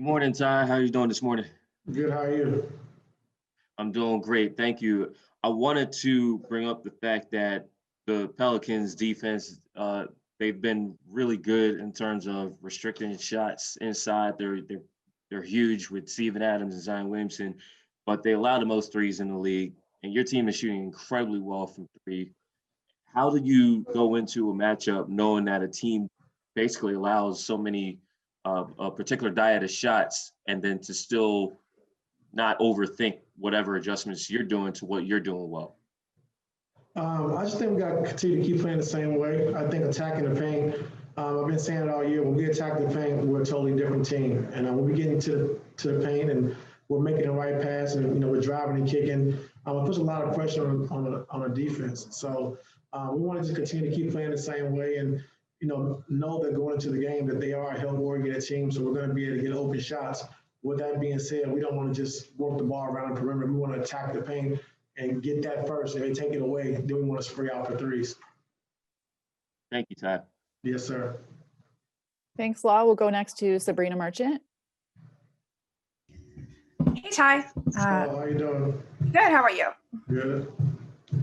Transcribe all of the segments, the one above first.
Good morning, Ty. How are you doing this morning? Good, how are you? I'm doing great. Thank you. I wanted to bring up the fact that the Pelicans defense, they've been really good in terms of restricting shots inside. They're huge with Steven Adams and Zion Williamson, but they allow the most threes in the league. And your team is shooting incredibly well from three. How do you go into a matchup knowing that a team basically allows so many a particular diet of shots, and then to still not overthink whatever adjustments you're doing to what you're doing well? I just think we got to continue to keep playing the same way. I think attacking the paint, I've been saying it all year, when we attack the paint, we're a totally different team. And when we get into the paint and we're making the right pass and, we're driving and kicking, it puts a lot of pressure on a defense. So we want to just continue to keep playing the same way and, know that going into the game that they are a help-oriented team, so we're going to be able to get open shots. With that being said, we don't want to just work the ball around the perimeter. We want to attack the paint and get that first. If they take it away, then we want to spray out for threes. Thank you, Ty. Yes, sir. Thanks, Law. We'll go next to Sabrina Merchant. Hey, Ty. How you doing? Good. How are you? Good.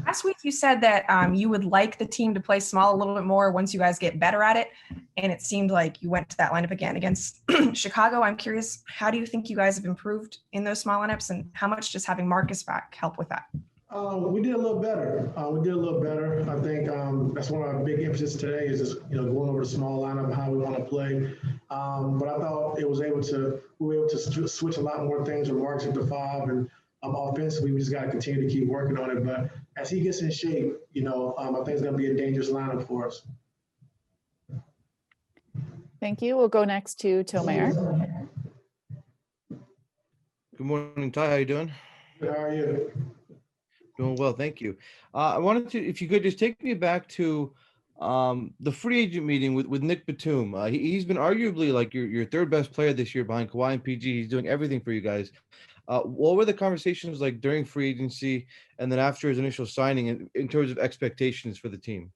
Last week you said that you would like the team to play small a little bit more once you guys get better at it, and it seemed like you went to that lineup again against Chicago. I'm curious, how do you think you guys have improved in those small lineups, and how much does having Marcus back help with that? We did a little better. I think that's one of our big emphasis today is just, going over the small lineup, how we want to play. But I thought we were able to switch a lot more things from Marcus to five, and offensively, we just got to continue to keep working on it. But as he gets in shape, I think it's going to be a dangerous lineup for us. Thank you. We'll go next to Tomer. Good morning, Ty. How you doing? Good, how are you? Doing well, thank you. I wanted to, if you could, just take me back to the free agent meeting with Nick Batum. He's been arguably like your third best player this year behind Kawhi and PG. He's doing everything for you guys. What were the conversations like during free agency and then after his initial signing in terms of expectations for the team?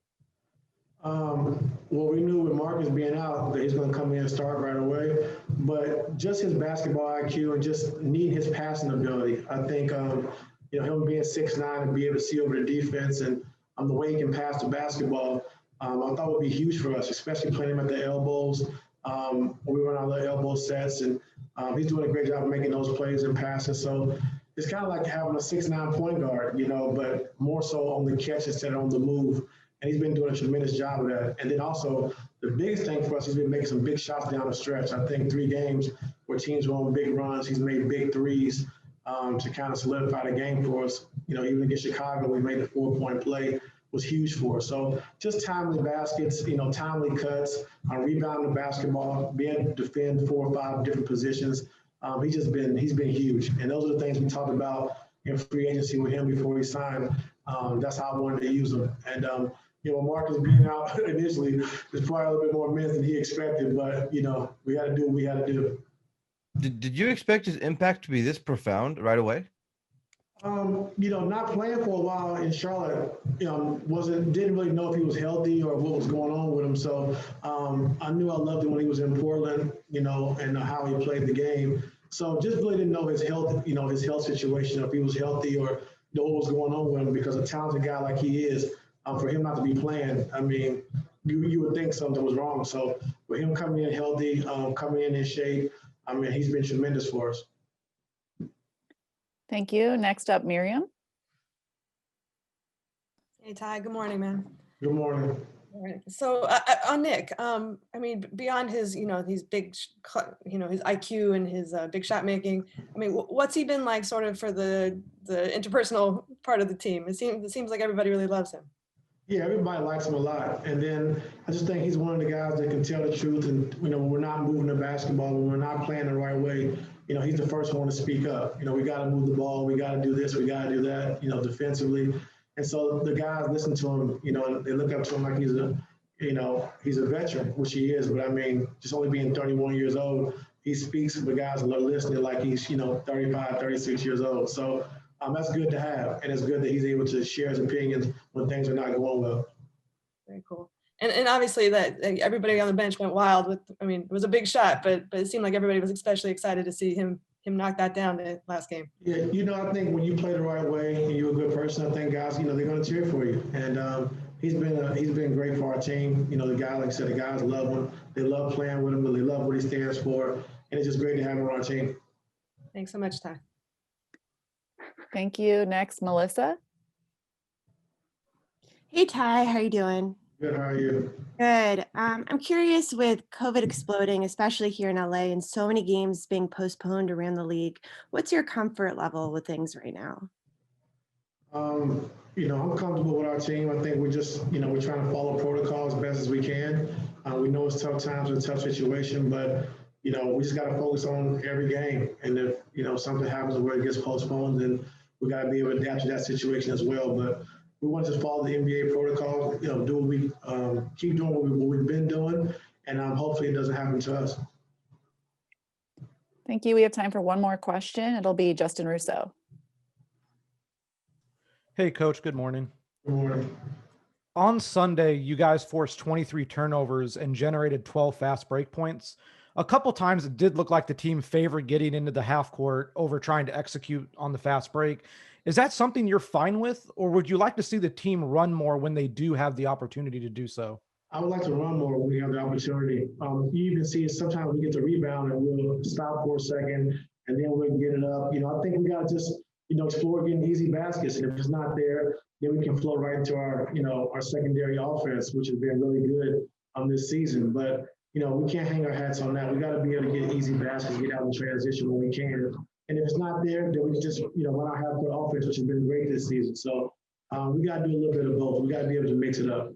Well, we knew with Marcus being out that he's going to come in and start right away. But just his basketball IQ and just needing his passing ability, I think, him being 6'9" and be able to see over the defense and the way he can pass the basketball, I thought would be huge for us, especially playing him at the elbows. We run our little elbow sets, and he's doing a great job of making those plays and passing. So it's kind of like having a 6'9" point guard, but more so on the catch instead of on the move. And he's been doing a tremendous job of that. And then also the biggest thing for us, he's been making some big shots down the stretch. I think 3 games where teams were on big runs, he's made big threes to kind of solidify the game for us. Even against Chicago, we made the 4-point play, was huge for us. So just timely baskets, timely cuts, rebounding the basketball, being able to defend 4 or 5 different positions. He's been huge. And those are the things we talked about in free agency with him before he signed. That's how I wanted to use him. And, Marcus being out initially, there's probably a little bit more minutes than he expected, but, we got to do what we got to do. Did you expect his impact to be this profound right away? Not playing for a while in Charlotte, didn't really know if he was healthy or what was going on with him. So I knew I loved him when he was in Portland, and how he played the game. So just really didn't know his health, his health situation, if he was healthy or what was going on with him, because a talented guy like he is, for him not to be playing, I mean, you would think something was wrong. So with him coming in healthy, coming in shape, I mean, he's been tremendous for us. Thank you. Next up, Miriam. Hey, Ty. Good morning, man. Good morning. All right. So on Nick, I mean, beyond his, these big, his IQ and his big shot making, I mean, what's he been like sort of for the interpersonal part of the team? It seems like everybody really loves him. Yeah, everybody likes him a lot. And then I just think he's one of the guys that can tell the truth. And, when we're not moving the basketball, when we're not playing the right way, he's the first one to speak up. We got to move the ball. We got to do this. We got to do that, defensively. And so the guys listen to him, and they look up to him like he's a veteran, which he is. But I mean, just only being 31 years old, he speaks to the guys that are listening like he's, 35, 36 years old. So that's good to have. And it's good that he's able to share his opinions when things are not going well. Very cool. And obviously that everybody on the bench went wild with, I mean, it was a big shot, but it seemed like everybody was especially excited to see him knock that down the last game. Yeah, I think when you play the right way and you're a good person, I think guys, they're going to cheer for you. And he's been great for our team. The guy, like I said, the guys love him. They love playing with him, but they love what he stands for. And it's just great to have him on our team. Thanks so much, Ty. Thank you. Next, Melissa. Hey Ty, how are you doing? Good, how are you? Good. I'm curious with COVID exploding, especially here in LA, and so many games being postponed around the league. What's your comfort level with things right now? I'm comfortable with our team. I think we're just, we're trying to follow protocol as best as we can. We know it's tough times, it's a tough situation, but, we just got to focus on every game. And if, something happens where it gets postponed, then we got to be able to adapt to that situation as well. But we want to just follow the NBA protocol, do what we keep doing what we've been doing, and hopefully it doesn't happen to us. Thank you. We have time for one more question. It'll be Justin Russo. Hey, Coach. Good morning. Good morning. On Sunday, you guys forced 23 turnovers and generated 12 fast break points. A couple times it did look like the team favored getting into the half court over trying to execute on the fast break. Is that something you're fine with, or would you like to see the team run more when they do have the opportunity to do so? I would like to run more when we have the opportunity. You even see sometimes we get the rebound and we'll stop for a second and then we'll get it up. I think we got to just, explore getting easy baskets. And if it's not there, then we can flow right into our, our secondary offense, which has been really good this season. But, we can't hang our hats on that. We got to be able to get easy baskets, get out in transition when we can. And if it's not there, then we can just, run our half-court offense, which has been great this season. So we got to do a little bit of both. We got to be able to mix it up.